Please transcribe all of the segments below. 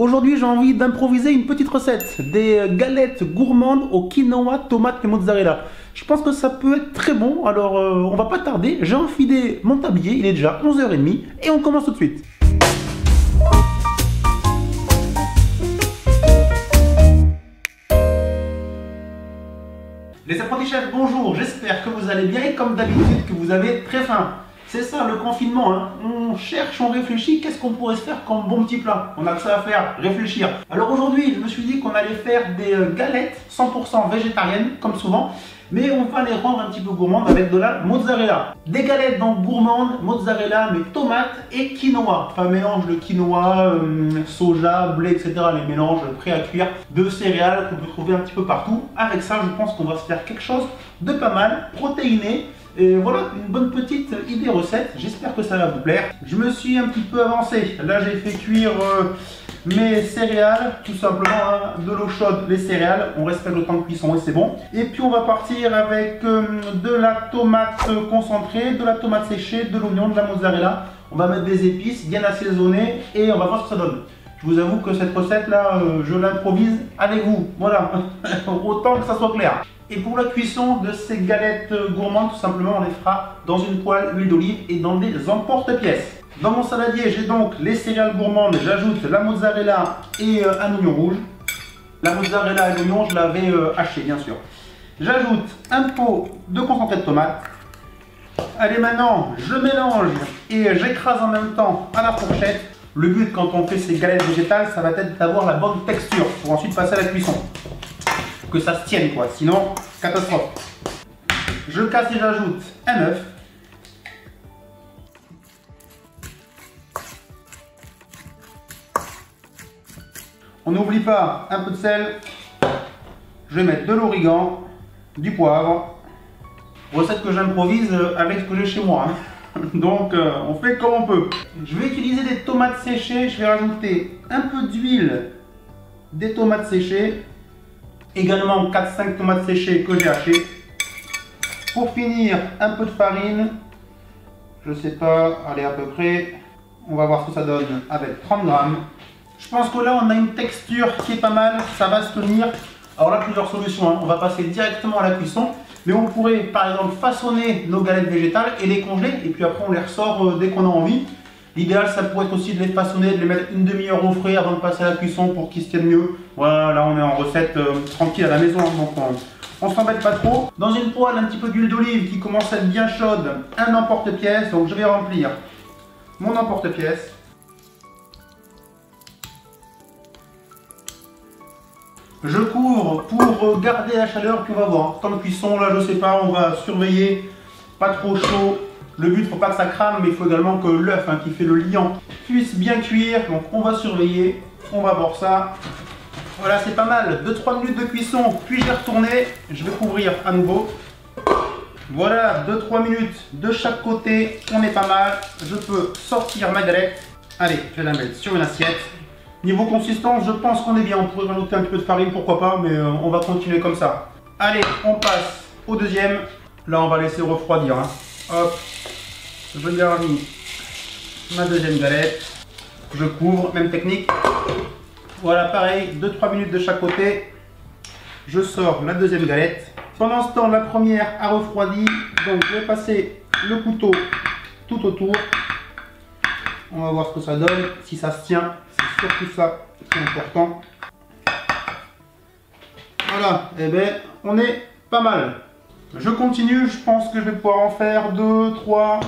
Aujourd'hui, j'ai envie d'improviser une petite recette. Des galettes gourmandes au quinoa, tomate et mozzarella. Je pense que ça peut être très bon, alors on va pas tarder. J'ai enfilé mon tablier, il est déjà 11h30 et on commence tout de suite. Les apprentis chefs, bonjour, j'espère que vous allez bien et comme d'habitude que vous avez très faim. C'est ça le confinement, hein. On cherche, on réfléchit, qu'est-ce qu'on pourrait se faire comme bon petit plat? On a que ça à faire, réfléchir. Alors aujourd'hui, je me suis dit qu'on allait faire des galettes 100% végétariennes, comme souvent, mais on va les rendre un petit peu gourmandes avec de la mozzarella. Des galettes donc gourmandes, mozzarella, mais tomates et quinoa. Enfin, mélange de quinoa, soja, blé, etc. Les mélanges prêts à cuire de céréales qu'on peut trouver un petit peu partout. Avec ça, je pense qu'on va se faire quelque chose de pas mal, protéiné. Et voilà, une bonne petite idée recette, j'espère que ça va vous plaire. Je me suis un petit peu avancé, là j'ai fait cuire mes céréales, tout simplement, hein, de l'eau chaude, les céréales, on respecte le temps de cuisson et c'est bon. Et puis on va partir avec de la tomate concentrée, de la tomate séchée, de l'oignon, de la mozzarella. On va mettre des épices bien assaisonnées et on va voir ce que ça donne. Je vous avoue que cette recette là, je l'improvise avec vous, voilà, autant que ça soit clair. Et pour la cuisson de ces galettes gourmandes, tout simplement, on les fera dans une poêle, huile d'olive et dans des emporte-pièces. Dans mon saladier, j'ai donc les céréales gourmandes, j'ajoute la mozzarella et un oignon rouge. La mozzarella et l'oignon, je l'avais haché, bien sûr. J'ajoute un pot de concentré de tomate. Allez, maintenant, je mélange et j'écrase en même temps à la fourchette. Le but, quand on fait ces galettes végétales, ça va être d'avoir la bonne texture pour ensuite passer à la cuisson. Que ça se tienne quoi, sinon catastrophe. Je casse et j'ajoute un œuf. On n'oublie pas un peu de sel. Je vais mettre de l'origan, du poivre. Recette que j'improvise avec ce que j'ai chez moi, hein. Donc on fait comme on peut. Je vais utiliser des tomates séchées. Je vais rajouter un peu d'huile, des tomates séchées. Également 4-5 tomates séchées que j'ai hachées. Pour finir, un peu de farine. Je sais pas, allez à peu près. On va voir ce que ça donne avec 30 grammes. Je pense que là on a une texture qui est pas mal, ça va se tenir. Alors là plusieurs solutions, hein. On va passer directement à la cuisson. Mais on pourrait par exemple façonner nos galettes végétales et les congeler. Et puis après on les ressort dès qu'on a envie. L'idéal, ça pourrait être aussi de les façonner, de les mettre une demi-heure au frais avant de passer à la cuisson pour qu'ils se tiennent mieux. Voilà, là on est en recette tranquille à la maison, donc on s'embête pas trop. Dans une poêle, un petit peu d'huile d'olive qui commence à être bien chaude, un emporte-pièce. Donc je vais remplir mon emporte-pièce. Je couvre pour garder la chaleur, puis on va voir. Temps de cuisson, là je sais pas, on va surveiller, pas trop chaud. Le but, il ne faut pas que ça crame, mais il faut également que l'œuf, hein, qui fait le liant, puisse bien cuire. Donc on va surveiller, on va voir ça. Voilà, c'est pas mal. 2-3 minutes de cuisson, puis je vais retourner. Je vais couvrir à nouveau. Voilà, 2-3 minutes de chaque côté. On est pas mal. Je peux sortir ma galette. Allez, je vais la mettre sur une assiette. Niveau consistance, je pense qu'on est bien. On pourrait rajouter un petit peu de farine, pourquoi pas, mais on va continuer comme ça. Allez, on passe au deuxième. Là, on va laisser refroidir, hein. Hop, je garnis ma deuxième galette, je couvre, même technique. Voilà, pareil, 2-3 minutes de chaque côté. Je sors la deuxième galette. Pendant ce temps, la première a refroidi, donc je vais passer le couteau tout autour. On va voir ce que ça donne, si ça se tient, c'est surtout ça qui est important. Voilà, et bien on est pas mal. Je continue, je pense que je vais pouvoir en faire 2, 3,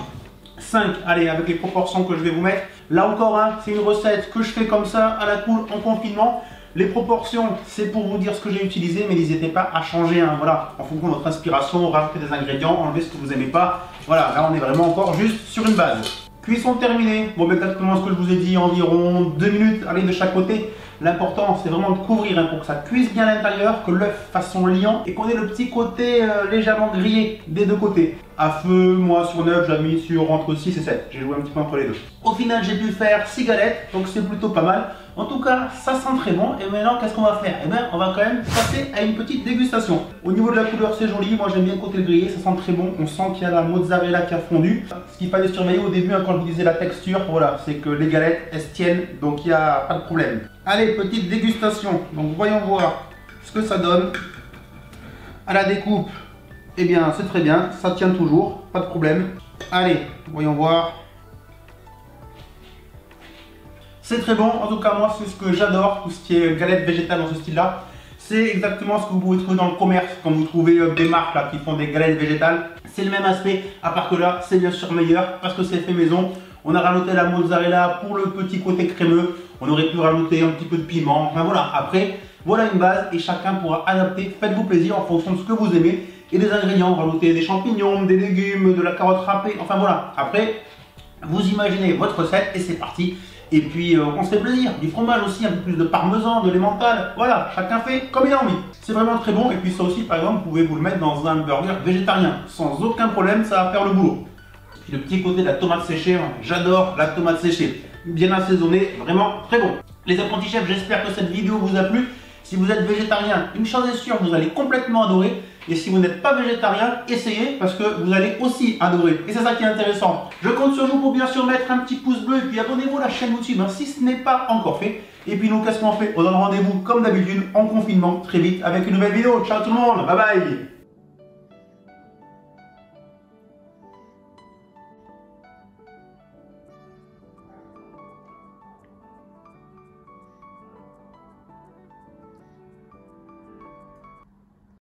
5. Allez, avec les proportions que je vais vous mettre. Là encore, hein, c'est une recette que je fais comme ça, à la cool, en confinement. Les proportions, c'est pour vous dire ce que j'ai utilisé, mais n'hésitez pas à changer. Hein, voilà, en fonction de votre inspiration, rajouter des ingrédients, enlever ce que vous n'aimez pas. Voilà, là on est vraiment encore juste sur une base. Cuisson terminée. Bon, exactement ce que je vous ai dit, environ 2 minutes, allez, de chaque côté. L'important, c'est vraiment de couvrir, hein, pour que ça cuise bien à l'intérieur, que l'œuf fasse son liant et qu'on ait le petit côté légèrement grillé des deux côtés. À feu, moi sur 9, j'ai mis sur entre 6 et 7. J'ai joué un petit peu entre les deux. Au final, j'ai pu faire 6 galettes, donc c'est plutôt pas mal. En tout cas, ça sent très bon. Et maintenant, qu'est-ce qu'on va faire? Eh bien, on va quand même passer à une petite dégustation. Au niveau de la couleur, c'est joli. Moi, j'aime bien le côté grillé, ça sent très bon. On sent qu'il y a la mozzarella qui a fondu. Ce qu'il fallait surveiller au début, hein, quand je vous disais la texture, voilà, c'est que les galettes, elles se tiennent, donc il n'y a pas de problème. Allez, petite dégustation. Donc voyons voir ce que ça donne. À la découpe, eh bien c'est très bien, ça tient toujours, pas de problème. Allez, voyons voir. C'est très bon, en tout cas moi c'est ce que j'adore, tout ce qui est galette végétale dans ce style-là. C'est exactement ce que vous pouvez trouver dans le commerce, quand vous trouvez des marques là, qui font des galettes végétales. C'est le même aspect, à part que là c'est bien sûr meilleur, parce que c'est fait maison. On a rajouté la mozzarella pour le petit côté crémeux. On aurait pu rajouter un petit peu de piment. Enfin voilà, après, voilà une base et chacun pourra adapter. Faites-vous plaisir en fonction de ce que vous aimez. Et des ingrédients, rajoutez des champignons, des légumes, de la carotte râpée. Enfin voilà, après, vous imaginez votre recette et c'est parti. Et puis on se fait plaisir. Du fromage aussi, un peu plus de parmesan, de l'emmental. Voilà, chacun fait comme il a envie. C'est vraiment très bon. Et puis ça aussi, par exemple, vous pouvez vous le mettre dans un burger végétarien. Sans aucun problème, ça va faire le boulot. Puis le petit côté de la tomate séchée, j'adore la tomate séchée. Bien assaisonnée, vraiment très bon. Les apprentis chefs, j'espère que cette vidéo vous a plu. Si vous êtes végétarien, une chose est sûre, vous allez complètement adorer. Et si vous n'êtes pas végétarien, essayez parce que vous allez aussi adorer. Et c'est ça qui est intéressant. Je compte sur vous pour bien sûr mettre un petit pouce bleu et puis abonnez-vous à la chaîne YouTube si ce n'est pas encore fait. Et puis nous, qu'est-ce qu'on fait? On donne rendez-vous comme d'habitude en confinement très vite avec une nouvelle vidéo. Ciao tout le monde, bye bye.